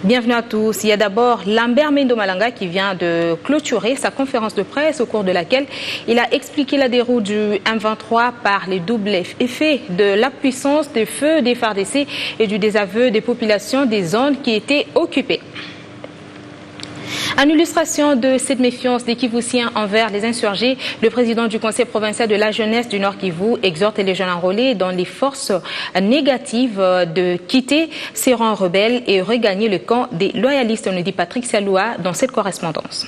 Bienvenue à tous. Il y a d'abord Lambert Mendo Malanga qui vient de clôturer sa conférence de presse au cours de laquelle il a expliqué la déroute du M23 par les doubles effets de la puissance des feux des FARDC et du désaveu des populations des zones qui étaient occupées. En illustration de cette méfiance des Kivusiens envers les insurgés, le président du Conseil provincial de la jeunesse du Nord Kivu exhorte les jeunes enrôlés dans les forces négatives de quitter ces rangs rebelles et regagner le camp des loyalistes, nous dit Patrick Saloua dans cette correspondance.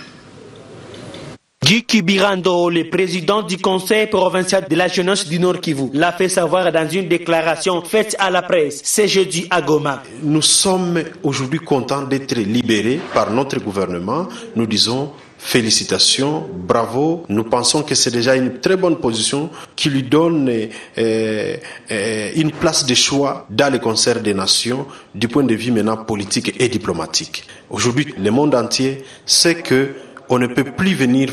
Guy Kibirando, le président du Conseil provincial de la jeunesse du Nord Kivu, l'a fait savoir dans une déclaration faite à la presse ce jeudi à Goma. Nous sommes aujourd'hui contents d'être libérés par notre gouvernement. Nous disons félicitations, bravo. Nous pensons que c'est déjà une très bonne position qui lui donne une place de choix dans le concert des nations du point de vue maintenant politique et diplomatique. Aujourd'hui, le monde entier sait que on ne peut plus venir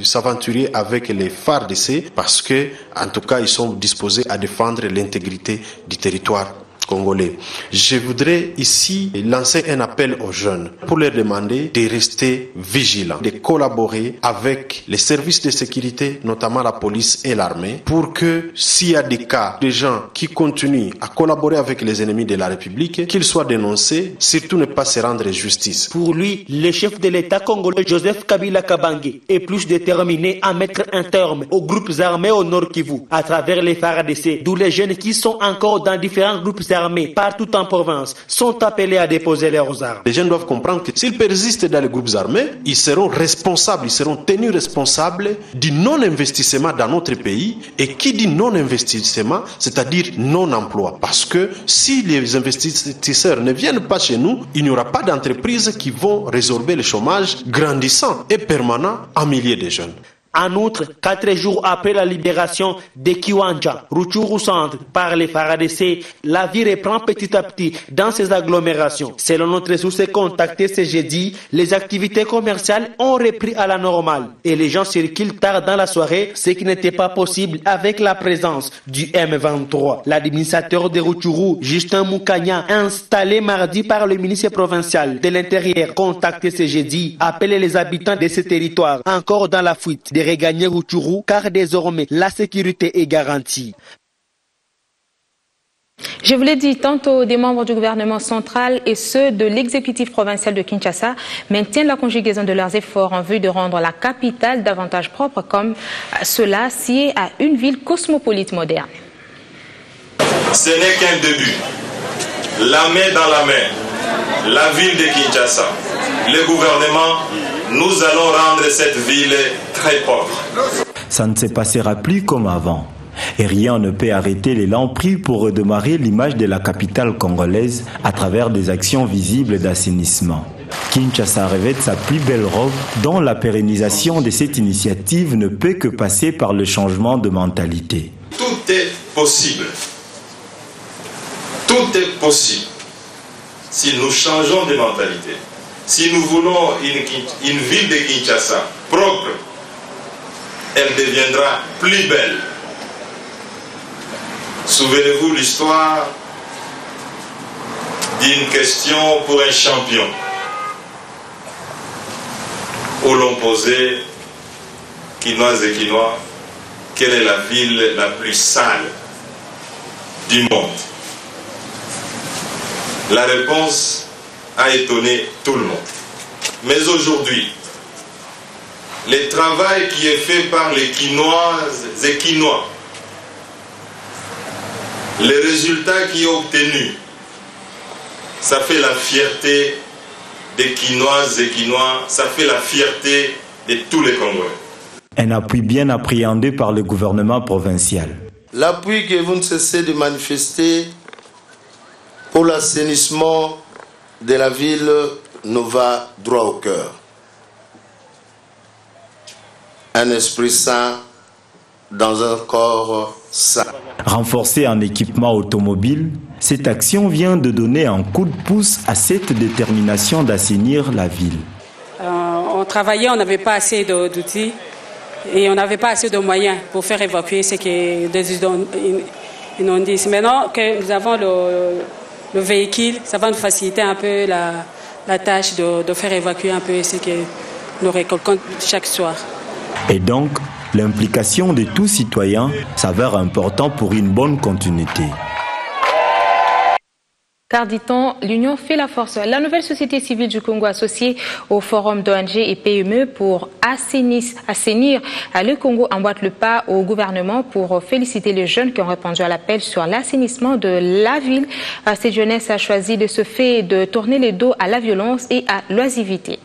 s'aventurer avec les FARDC parce que, en tout cas, ils sont disposés à défendre l'intégrité du territoire congolais. Je voudrais ici lancer un appel aux jeunes pour leur demander de rester vigilants, de collaborer avec les services de sécurité, notamment la police et l'armée, pour que s'il y a des cas de gens qui continuent à collaborer avec les ennemis de la République, qu'ils soient dénoncés, surtout ne pas se rendre justice. Pour lui, le chef de l'État congolais Joseph Kabila Kabange est plus déterminé à mettre un terme aux groupes armés au Nord Kivu à travers les FARDC, d'où les jeunes qui sont encore dans différents groupes armés partout en province sont appelés à déposer leurs armes. Les jeunes doivent comprendre que s'ils persistent dans les groupes armés, ils seront responsables, ils seront tenus responsables du non-investissement dans notre pays. Et qui dit non-investissement, c'est-à-dire non-emploi. Parce que si les investisseurs ne viennent pas chez nous, il n'y aura pas d'entreprises qui vont résorber le chômage grandissant et permanent en milliers de jeunes. En outre, 4 jours après la libération de Kiwanja, Rutshuru Centre par les FARDC, la vie reprend petit à petit dans ces agglomérations. Selon notre source contactée ce jeudi, les activités commerciales ont repris à la normale et les gens circulent tard dans la soirée, ce qui n'était pas possible avec la présence du M23. L'administrateur de Rutshuru, Justin Moukanya, installé mardi par le ministre provincial de l'Intérieur, contacté ce jeudi, appelle les habitants de ce territoire encore dans la fuite de regagner Rutshuru car désormais la sécurité est garantie. Je vous l'ai dit tantôt, des membres du gouvernement central et ceux de l'exécutif provincial de Kinshasa maintiennent la conjugaison de leurs efforts en vue de rendre la capitale davantage propre comme cela sied à une ville cosmopolite moderne. Ce n'est qu'un début. La main dans la main, la ville de Kinshasa, le gouvernement, nous allons rendre cette ville très propre. Ça ne se passera plus comme avant. Et rien ne peut arrêter l'élan pris pour redémarrer l'image de la capitale congolaise à travers des actions visibles d'assainissement. Kinshasa revêt sa plus belle robe dont la pérennisation de cette initiative ne peut que passer par le changement de mentalité. Tout est possible. Tout est possible si nous changeons de mentalité. Si nous voulons une ville de Kinshasa propre, elle deviendra plus belle. Souvenez-vous l'histoire d'une question pour un champion, où l'on posait, Quinoises et Quinois, quelle est la ville la plus sale du monde? La réponse a étonné tout le monde. Mais aujourd'hui, le travail qui est fait par les Quinoises et Quinois, les résultats qui ont obtenus, ça fait la fierté des Quinoises et Quinois, ça fait la fierté de tous les Congolais. Un appui bien appréhendé par le gouvernement provincial. L'appui que vous ne cessez de manifester pour l'assainissement de la ville nous va droit au cœur. Un esprit sain dans un corps sain. Renforcée en équipement automobile, cette action vient de donner un coup de pouce à cette détermination d'assainir la ville. On travaillait, on n'avait pas assez d'outils et on n'avait pas assez de moyens pour faire évacuer ce qui est des immondices. Maintenant que nous avons le véhicule, ça va nous faciliter un peu la tâche de faire évacuer un peu ce que nous récoltons chaque soir. Et donc, l'implication de tous citoyens s'avère important pour une bonne continuité. Car dit-on, l'union fait la force. La nouvelle société civile du Congo associée au forum d'ONG et PME pour assainir le Congo emboîte le pas au gouvernement pour féliciter les jeunes qui ont répondu à l'appel sur l'assainissement de la ville. Cette jeunesse a choisi de ce fait de tourner le dos à la violence et à l'oisivité.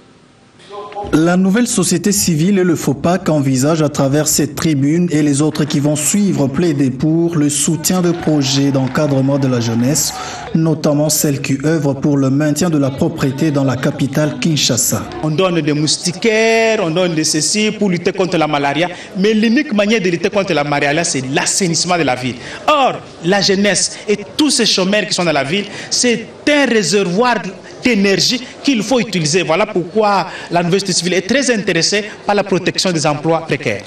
La nouvelle société civile et le FOPAC envisagent à travers cette tribune et les autres qui vont suivre plaider pour le soutien de projets d'encadrement de la jeunesse, notamment celles qui œuvrent pour le maintien de la propriété dans la capitale Kinshasa. On donne des moustiquaires, on donne de ceci pour lutter contre la malaria, mais l'unique manière de lutter contre la malaria, c'est l'assainissement de la ville. Or, la jeunesse et tous ces chômeurs qui sont dans la ville, c'est un réservoir d'énergie qu'il faut utiliser. Voilà pourquoi la nouvelle société civile est très intéressée par la protection des emplois précaires.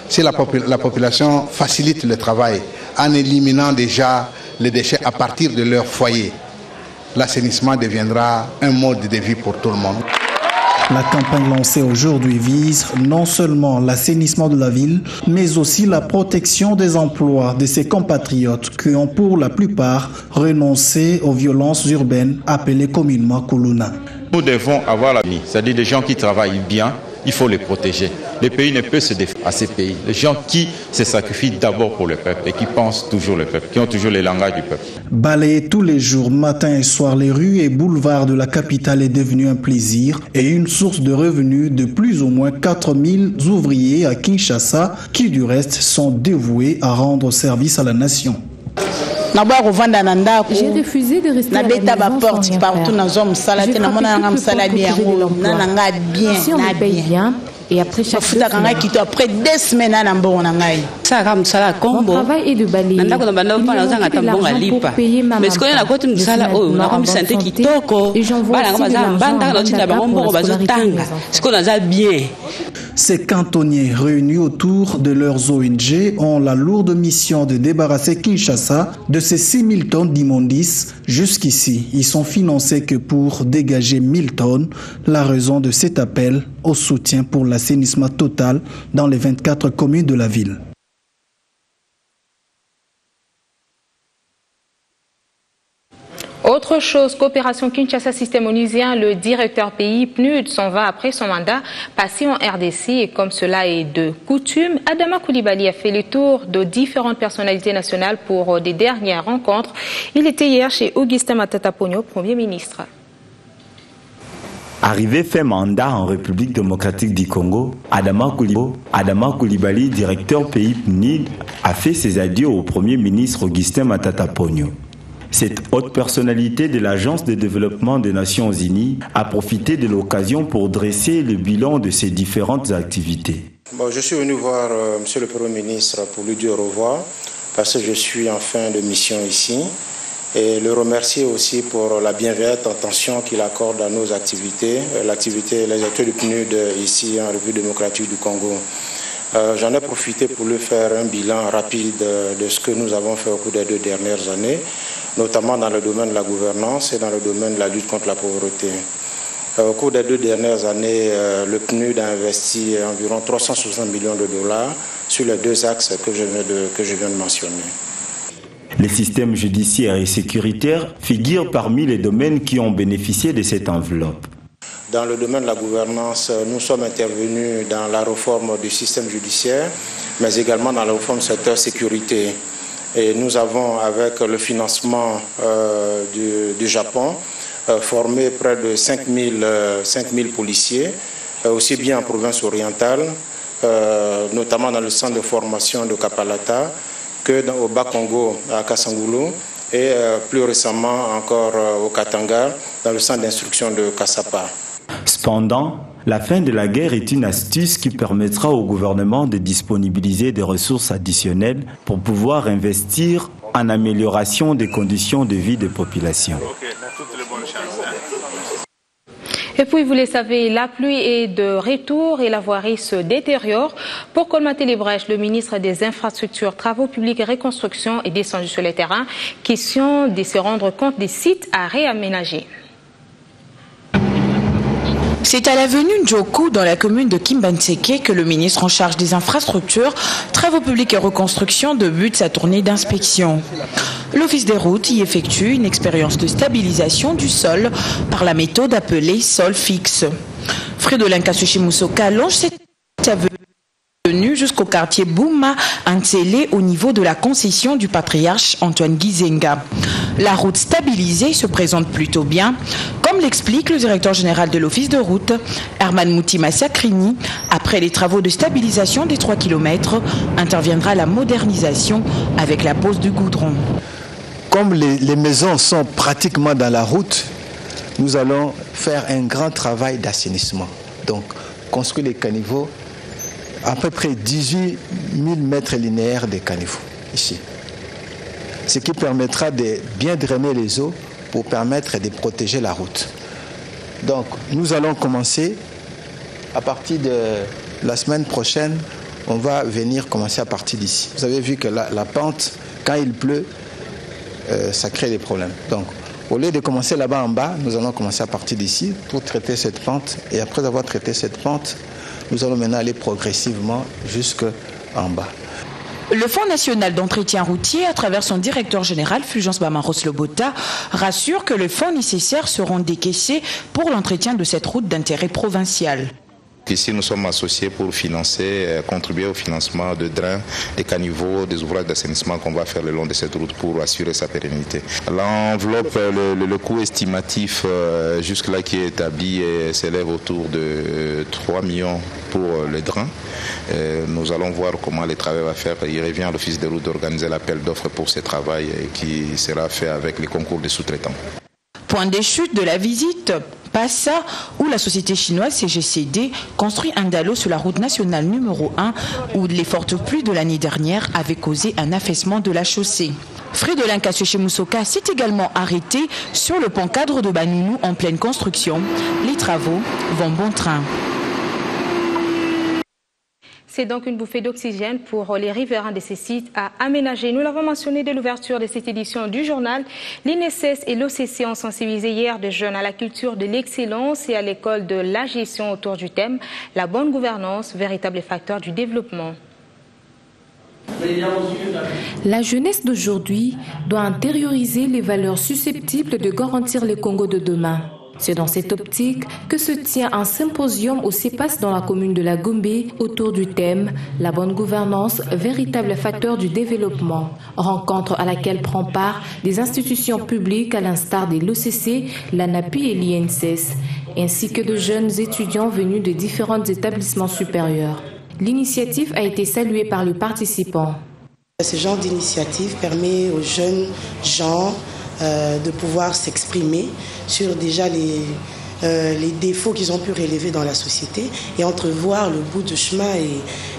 Si la population facilite le travail en éliminant déjà les déchets à partir de leur foyer, l'assainissement deviendra un mode de vie pour tout le monde. La campagne lancée aujourd'hui vise non seulement l'assainissement de la ville, mais aussi la protection des emplois de ses compatriotes qui ont pour la plupart renoncé aux violences urbaines appelées communément Kuluna. Nous devons avoir l'avenir, c'est-à-dire des gens qui travaillent bien, il faut les protéger. Le pays ne peut se défendre à ces pays. Les gens qui se sacrifient d'abord pour le peuple et qui pensent toujours le peuple, qui ont toujours le langage du peuple. Balayer tous les jours, matin et soir, les rues et boulevards de la capitale est devenu un plaisir et une source de revenus de plus ou moins 4000 ouvriers à Kinshasa qui du reste sont dévoués à rendre service à la nation. J'ai refusé de rester à la maison sans rien faire. J'ai frappé toutes les portes pour trouver de l'emploi. Si on me paye bien, et après chaque 2 semaines, mon travail est de balayer. Il me l'argent pour payer ma maman. Je suis maintenant en bonne santé et j'envoie aussi de l'argent à Dakar pour la scolarité de mes enfants. Ces cantonniers réunis autour de leurs ONG ont la lourde mission de débarrasser Kinshasa de ces 6000 tonnes d'immondices. Jusqu'ici, ils sont financés que pour dégager 1000 tonnes. La raison de cet appel au soutien pour l'assainissement total dans les 24 communes de la ville. Autre chose, coopération Kinshasa Système onusien, le directeur pays PNUD s'en va après son mandat passé en RDC et comme cela est de coutume, Adama Coulibaly a fait le tour de différentes personnalités nationales pour des dernières rencontres. Il était hier chez Augustin Matata Ponyo, Premier ministre. Arrivé fait mandat en République démocratique du Congo, Adama Coulibaly, directeur pays PNUD, a fait ses adieux au Premier ministre Augustin Matata Ponyo. Cette haute personnalité de l'Agence de développement des Nations Unies a profité de l'occasion pour dresser le bilan de ses différentes activités. Je suis venu voir Monsieur le Premier ministre pour lui dire au revoir parce que je suis en fin de mission ici et le remercier aussi pour la bienveillante attention qu'il accorde à nos activités, les activités du PNUD ici en République démocratique du Congo. J'en ai profité pour lui faire un bilan rapide de ce que nous avons fait au cours des 2 dernières années, notamment dans le domaine de la gouvernance et dans le domaine de la lutte contre la pauvreté. Au cours des 2 dernières années, le PNUD a investi environ 360 millions de dollars sur les 2 axes que je viens de mentionner. Les systèmes judiciaires et sécuritaires figurent parmi les domaines qui ont bénéficié de cette enveloppe. Dans le domaine de la gouvernance, nous sommes intervenus dans la réforme du système judiciaire, mais également dans la réforme du secteur sécurité. Et nous avons, avec le financement du Japon, formé près de 5000 policiers, aussi bien en province orientale, notamment dans le centre de formation de Kapalata, que au Bas-Congo, à Kassangoulou, et plus récemment encore au Katanga, dans le centre d'instruction de Kassapa. Cependant, la fin de la guerre est une astuce qui permettra au gouvernement de disponibiliser des ressources additionnelles pour pouvoir investir en amélioration des conditions de vie des populations. Et puis, vous le savez, la pluie est de retour et la voirie se détériore. Pour colmater les brèches, le ministre des Infrastructures, Travaux publics et Reconstruction est descendu sur le terrain. Question de se rendre compte des sites à réaménager. C'est à l'avenue Ndjoku, dans la commune de Kimbanseke, que le ministre en charge des infrastructures, travaux publics et reconstruction débute sa tournée d'inspection. L'Office des routes y effectue une expérience de stabilisation du sol par la méthode appelée sol fixe. Fridolin Kassushi-Musoka longe cette avenue jusqu'au quartier Bouma Antsele au niveau de la concession du patriarche Antoine Gizenga. La route stabilisée se présente plutôt bien, comme l'explique le directeur général de l'Office de route, Herman Moutima Sakrini. Après les travaux de stabilisation des 3 km, interviendra la modernisation avec la pose du goudron. Comme les maisons sont pratiquement dans la route, nous allons faire un grand travail d'assainissement. Donc, construire les caniveaux, à peu près 18 000 mètres linéaires de caniveaux ici. Ce qui permettra de bien drainer les eaux pour permettre de protéger la route. Donc, nous allons commencer à partir de la semaine prochaine. On va venir commencer à partir d'ici. Vous avez vu que la pente, quand il pleut, ça crée des problèmes. Donc, au lieu de commencer là-bas en bas, nous allons commencer à partir d'ici pour traiter cette pente. Et après avoir traité cette pente, nous allons maintenant aller progressivement jusqu'en bas. Le Fonds national d'entretien routier, à travers son directeur général, Fulgence Bamaros Lobota, rassure que les fonds nécessaires seront décaissés pour l'entretien de cette route d'intérêt provincial. Ici, nous sommes associés pour financer, contribuer au financement de drains, des caniveaux, des ouvrages d'assainissement qu'on va faire le long de cette route pour assurer sa pérennité. L'enveloppe, le coût estimatif jusque-là qui est établi s'élève autour de 3 millions pour les drains. Nous allons voir comment les travaux vont faire. Il revient à l'Office des routes d'organiser l'appel d'offres pour ce travail qui sera fait avec les concours des sous-traitants. Point des chutes de la visite, Passa, où la société chinoise CGCD construit un dallo sur la route nationale numéro 1, où les fortes pluies de l'année dernière avaient causé un affaissement de la chaussée. Fridolin Kassushi-Musoka s'est également arrêté sur le pont cadre de Banounou en pleine construction. Les travaux vont bon train. C'est donc une bouffée d'oxygène pour les riverains de ces sites à aménager. Nous l'avons mentionné dès l'ouverture de cette édition du journal. L'INSS et l'OCC ont sensibilisé hier des jeunes à la culture de l'excellence et à l'école de la gestion autour du thème « La bonne gouvernance, véritable facteur du développement ». La jeunesse d'aujourd'hui doit intérioriser les valeurs susceptibles de garantir le Congo de demain. C'est dans cette optique que se tient un symposium au CEPAS dans la commune de la Gombe autour du thème « La bonne gouvernance, véritable facteur du développement ». Rencontre à laquelle prend part des institutions publiques à l'instar de l'OCC, l'ANAPI et l'INSS, ainsi que de jeunes étudiants venus de différents établissements supérieurs. L'initiative a été saluée par les participants. Ce genre d'initiative permet aux jeunes gens de pouvoir s'exprimer sur déjà les défauts qu'ils ont pu relever dans la société et entrevoir le bout du chemin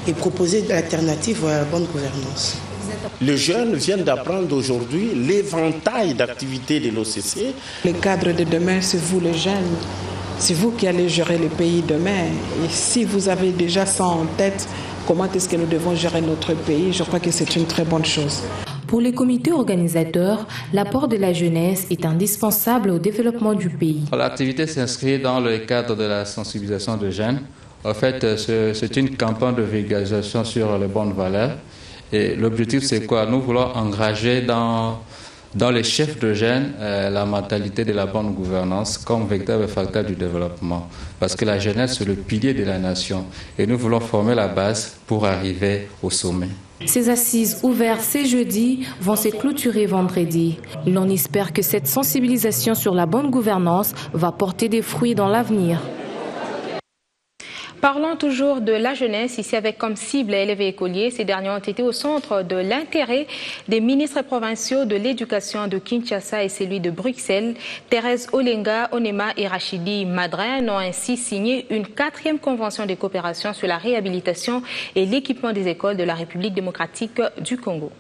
et proposer de l'alternative à la bonne gouvernance. Les jeunes viennent d'apprendre aujourd'hui l'éventail d'activités de l'OCC. Le cadre de demain, c'est vous les jeunes. C'est vous qui allez gérer le pays demain. Et si vous avez déjà ça en tête, comment est-ce que nous devons gérer notre pays? Je crois que c'est une très bonne chose. Pour les comités organisateurs, l'apport de la jeunesse est indispensable au développement du pays. L'activité s'inscrit dans le cadre de la sensibilisation des jeunes. En fait, c'est une campagne de vulgarisation sur les bonnes valeurs. Et l'objectif, c'est quoi? Nous voulons engager dans les chefs de jeunes la mentalité de la bonne gouvernance comme véritable facteur du développement. Parce que la jeunesse, c'est le pilier de la nation. Et nous voulons former la base pour arriver au sommet. Ces assises ouvertes ce jeudi vont se clôturer vendredi. L'on espère que cette sensibilisation sur la bonne gouvernance va porter des fruits dans l'avenir. Parlons toujours de la jeunesse, ici avec comme cible élèves et écoliers. Ces derniers ont été au centre de l'intérêt des ministres provinciaux de l'éducation de Kinshasa et celui de Bruxelles. Thérèse Olenga, Onema et Rachidi Madrin ont ainsi signé une 4e convention de coopération sur la réhabilitation et l'équipement des écoles de la République démocratique du Congo.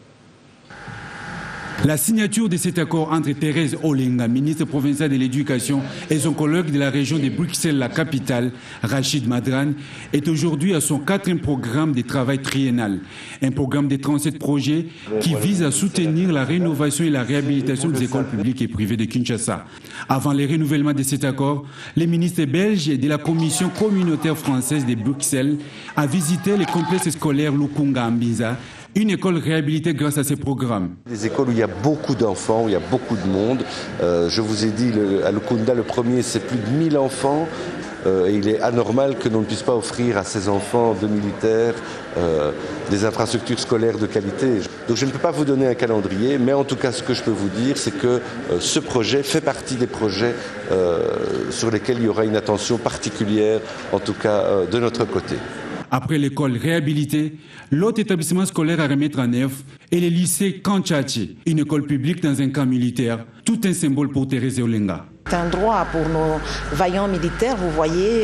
La signature de cet accord entre Thérèse Olenga, ministre provinciale de l'Éducation, et son collègue de la région de Bruxelles, la capitale, Rachid Madran, est aujourd'hui à son 4e programme de travail triennal. Un programme de 37 projets qui vise à soutenir la rénovation et la réhabilitation des écoles publiques et privées de Kinshasa. Avant le renouvellement de cet accord, le ministre belge de la Commission communautaire française de Bruxelles a visité le complexe scolaire Lukunga Ambiza, une école réhabilitée grâce à ces programmes. Des écoles où il y a beaucoup d'enfants, où il y a beaucoup de monde. Je vous ai dit, à Lukunda, le premier, c'est plus de 1000 enfants. Et il est anormal que l'on ne puisse pas offrir à ces enfants de militaires des infrastructures scolaires de qualité. Donc je ne peux pas vous donner un calendrier, mais en tout cas, ce que je peux vous dire, c'est que ce projet fait partie des projets sur lesquels il y aura une attention particulière, en tout cas de notre côté. Après l'école réhabilitée, l'autre établissement scolaire à remettre en œuvre est le lycée Kanchachi, une école publique dans un camp militaire, tout un symbole pour Thérèse Olenga. C'est un droit pour nos vaillants militaires, vous voyez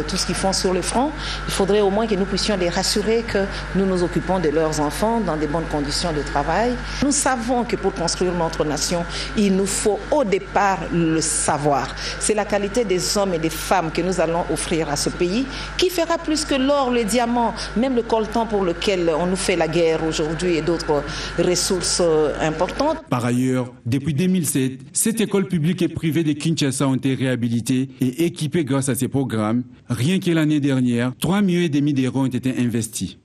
tout ce qu'ils font sur le front. Il faudrait au moins que nous puissions les rassurer que nous nous occupons de leurs enfants dans de bonnes conditions de travail. Nous savons que pour construire notre nation, il nous faut au départ le savoir. C'est la qualité des hommes et des femmes que nous allons offrir à ce pays qui fera plus que l'or, le diamant, même le coltan pour lequel on nous fait la guerre aujourd'hui et d'autres ressources importantes. Par ailleurs, depuis 2007, cette école publique et privée de Kinshasa ont été réhabilités et équipés grâce à ces programmes. Rien que l'année dernière, 3,5 millions d'euros ont été investis.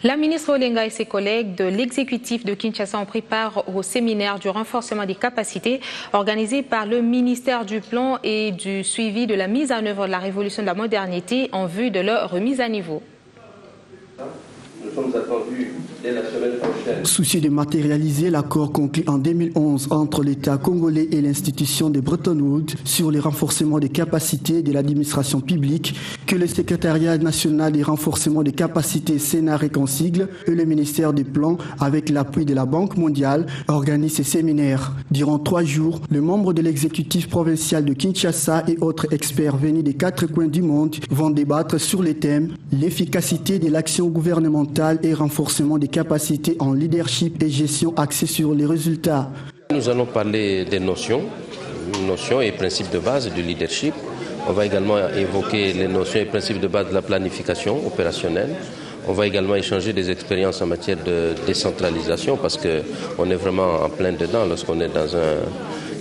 La ministre Olenga et ses collègues de l'exécutif de Kinshasa ont pris part au séminaire du renforcement des capacités organisé par le ministère du Plan et du suivi de la mise en œuvre de la révolution de la modernité en vue de leur remise à niveau. Nous sommes attendus dès la semaine prochaine. Soucieux de matérialiser l'accord conclu en 2011 entre l'État congolais et l'institution de Bretton Woods sur le renforcement des capacités de l'administration publique, que le secrétariat national des renforcements des capacités Sénat réconcilie et le ministère du Plan, avec l'appui de la Banque mondiale, organise ces séminaires. Durant 3 jours, les membres de l'exécutif provincial de Kinshasa et autres experts venus des 4 coins du monde vont débattre sur les thèmes l'efficacité de l'action gouvernementale et renforcement des capacités en leadership et gestion axée sur les résultats. Nous allons parler des notions et principes de base du leadership. On va également évoquer les notions et principes de base de la planification opérationnelle. On va également échanger des expériences en matière de décentralisation parce qu'on est vraiment en plein dedans lorsqu'on est dans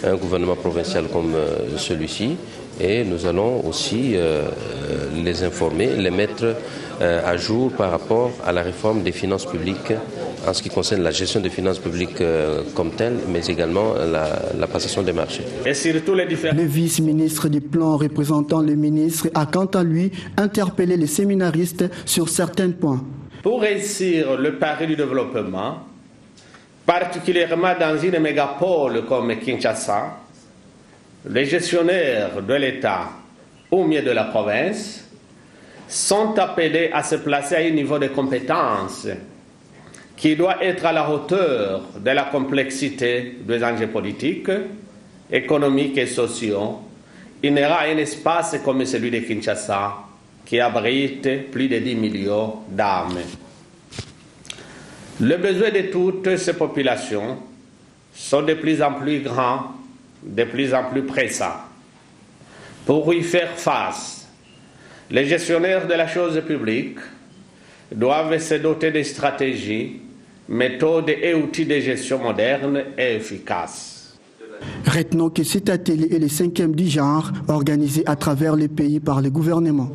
un gouvernement provincial comme celui-ci. Et nous allons aussi les informer, les mettre à jour par rapport à la réforme des finances publiques en ce qui concerne la gestion des finances publiques comme telle, mais également la passation des marchés. Et surtout le vice-ministre du Plan représentant le ministre a quant à lui interpellé les séminaristes sur certains points. Pour réussir le pari du développement, particulièrement dans une mégapole comme Kinshasa, les gestionnaires de l'État ou mieux de la province sont appelés à se placer à un niveau de compétence qui doit être à la hauteur de la complexité des enjeux politiques, économiques et sociaux. Il n'y aura un espace comme celui de Kinshasa qui abrite plus de 10 millions d'âmes. Les besoins de toutes ces populations sont de plus en plus grands, de plus en plus pressants. Pour y faire face, les gestionnaires de la chose publique doivent se doter de stratégies, méthodes et outils de gestion modernes et efficaces. Retenons que cet atelier est le 5e du genre organisé à travers les pays par le gouvernement.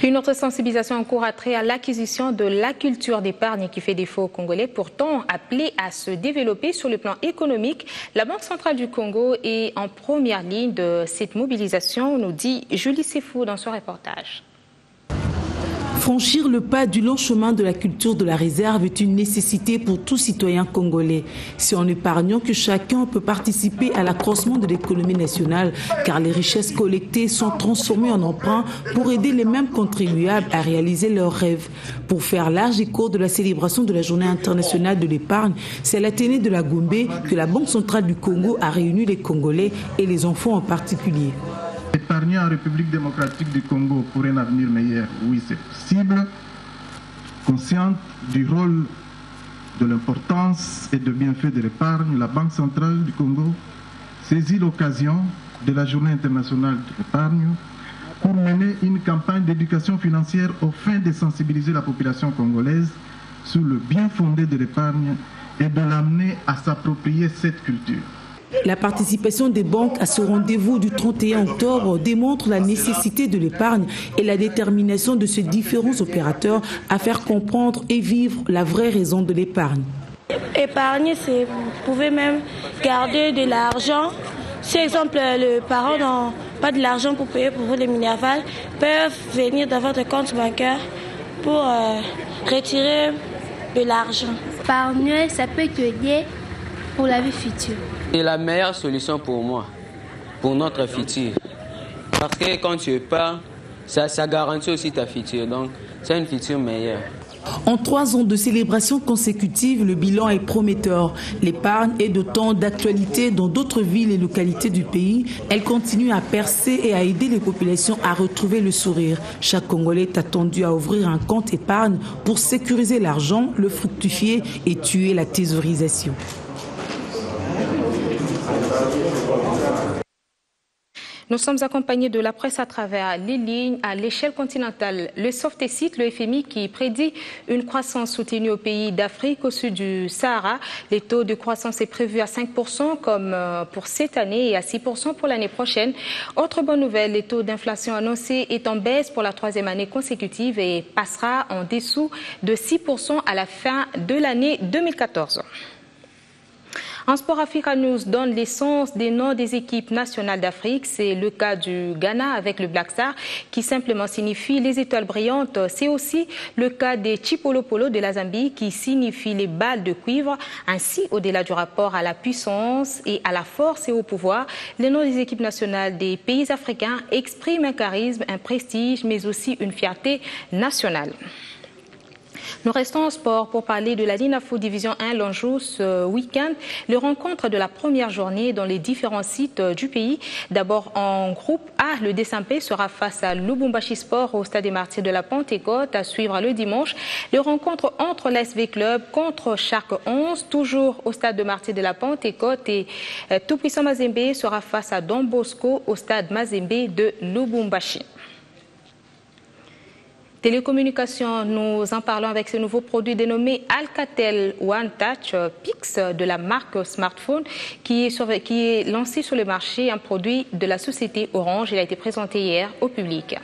Une autre sensibilisation en cours a trait à l'acquisition de la culture d'épargne qui fait défaut aux Congolais, pourtant appelée à se développer sur le plan économique. La Banque centrale du Congo est en première ligne de cette mobilisation, nous dit Julie Sefou dans son reportage. Franchir le pas du long chemin de la culture de la réserve est une nécessité pour tout citoyen congolais. C'est en épargnant que chacun peut participer à l'accroissement de l'économie nationale, car les richesses collectées sont transformées en emprunts pour aider les mêmes contribuables à réaliser leurs rêves. Pour faire large et court de la célébration de la Journée internationale de l'épargne, c'est à l'Athénée de la Gombe que la Banque centrale du Congo a réuni les Congolais et les enfants en particulier. Épargner en République démocratique du Congo pour un avenir meilleur, oui c'est possible, Consciente du rôle, de l'importance et de bienfaits de l'épargne, la Banque centrale du Congo saisit l'occasion de la Journée internationale de l'épargne pour mener une campagne d'éducation financière aux fins de sensibiliser la population congolaise sur le bien fondé de l'épargne et de l'amener à s'approprier cette culture. La participation des banques à ce rendez-vous du 31 octobre démontre la nécessité de l'épargne et la détermination de ces différents opérateurs à faire comprendre et vivre la vraie raison de l'épargne. Épargner, c'est vous pouvez même garder de l'argent. Si, exemple, les parents n'ont pas de l'argent pour payer pour vous les Minerval, peuvent venir dans votre compte bancaire pour retirer de l'argent. Épargner, ça peut t'aider pour la vie future. C'est la meilleure solution pour moi, pour notre futur. Parce que quand tu épargnes, ça garantit aussi ta future. Donc, c'est une future meilleure. En 3 ans de célébration consécutive, le bilan est prometteur. L'épargne est d'autant d'actualité dans d'autres villes et localités du pays. Elle continue à percer et à aider les populations à retrouver le sourire. Chaque Congolais est attendu à ouvrir un compte épargne pour sécuriser l'argent, le fructifier et tuer la thésaurisation. Nous sommes accompagnés de la presse à travers les lignes à l'échelle continentale. Le Soft cite le FMI qui prédit une croissance soutenue au pays d'Afrique au sud du Sahara. Les taux de croissance est prévu à 5% comme pour cette année et à 6% pour l'année prochaine. Autre bonne nouvelle, les taux d'inflation annoncés est en baisse pour la 3e année consécutive et passera en dessous de 6% à la fin de l'année 2014. En Sport Africa News donne l'essence des noms des équipes nationales d'Afrique. C'est le cas du Ghana avec le Black Star qui simplement signifie les étoiles brillantes. C'est aussi le cas des Chipolopolo de la Zambie qui signifie les balles de cuivre. Ainsi, au-delà du rapport à la puissance et à la force et au pouvoir, les noms des équipes nationales des pays africains expriment un charisme, un prestige, mais aussi une fierté nationale. Nous restons en sport pour parler de la Linafo Division 1 l'Anjou ce week-end. Le rencontre de la première journée dans les différents sites du pays. D'abord en groupe A, le DSMP sera face à Lubumbashi Sport au stade des Martyrs de la Pentecôte à suivre le dimanche. Le rencontre entre l'SV Club contre Shark 11, toujours au stade de Martyrs de la Pentecôte et Tout-Puissant Mazembe sera face à Don Bosco au stade Mazembe de Lubumbashi. Télécommunications, nous en parlons avec ce nouveau produit dénommé Alcatel One Touch Pix de la marque Smartphone qui est lancé sur le marché, un produit de la société Orange. Il a été présenté hier au public.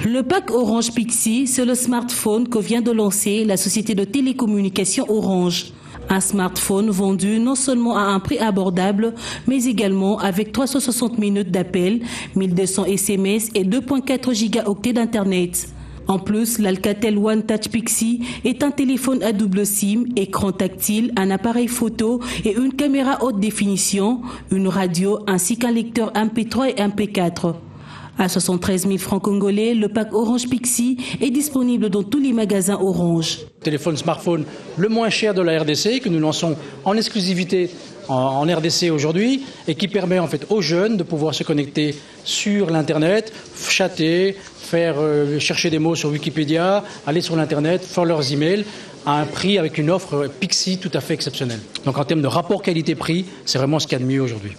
Le pack Orange Pixi, c'est le smartphone que vient de lancer la société de télécommunications Orange. Un smartphone vendu non seulement à un prix abordable, mais également avec 360 minutes d'appel, 1200 SMS et 2.4 gigaoctets d'Internet. En plus, l'Alcatel One Touch Pixi est un téléphone à double SIM, écran tactile, un appareil photo et une caméra haute définition, une radio ainsi qu'un lecteur MP3 et MP4. À 73 000 francs congolais, le pack Orange Pixi est disponible dans tous les magasins Orange. Téléphone smartphone le moins cher de la RDC que nous lançons en exclusivité en RDC aujourd'hui et qui permet en fait aux jeunes de pouvoir se connecter sur l'internet, chatter, chercher des mots sur Wikipédia, aller sur l'internet, faire leurs emails à un prix avec une offre Pixi tout à fait exceptionnelle. Donc en termes de rapport qualité-prix, c'est vraiment ce qu'il y a de mieux aujourd'hui.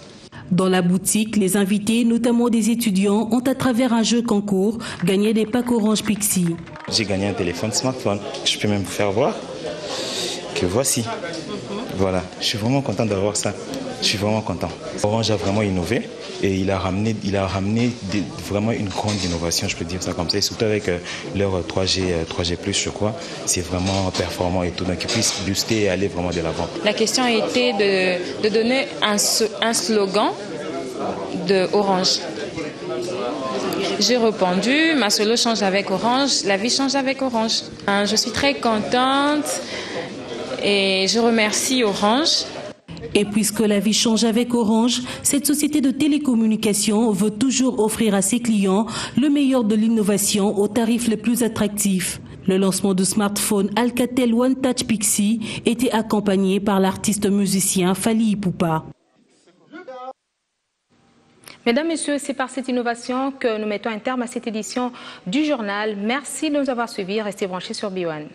Dans la boutique, les invités, notamment des étudiants, ont à travers un jeu concours gagné des packs Orange Pixi. J'ai gagné un téléphone smartphone. Je peux même vous faire voir que voici. Voilà, je suis vraiment content d'avoir ça. Je suis vraiment content. Orange a vraiment innové et il a ramené vraiment une grande innovation, je peux dire ça comme ça, et surtout avec leur 3G+, je crois. C'est vraiment performant et tout, donc ils puissent booster et aller vraiment de l'avant. La question a été de donner un slogan de Orange. J'ai répondu, ma solo change avec Orange, la vie change avec Orange. Je suis très contente et je remercie Orange. Et puisque la vie change avec Orange, cette société de télécommunications veut toujours offrir à ses clients le meilleur de l'innovation aux tarifs les plus attractifs. Le lancement du smartphone Alcatel One Touch Pixi était accompagné par l'artiste musicien Fally Ipupa. Mesdames, Messieurs, c'est par cette innovation que nous mettons un terme à cette édition du journal. Merci de nous avoir suivis. Restez branchés sur B1.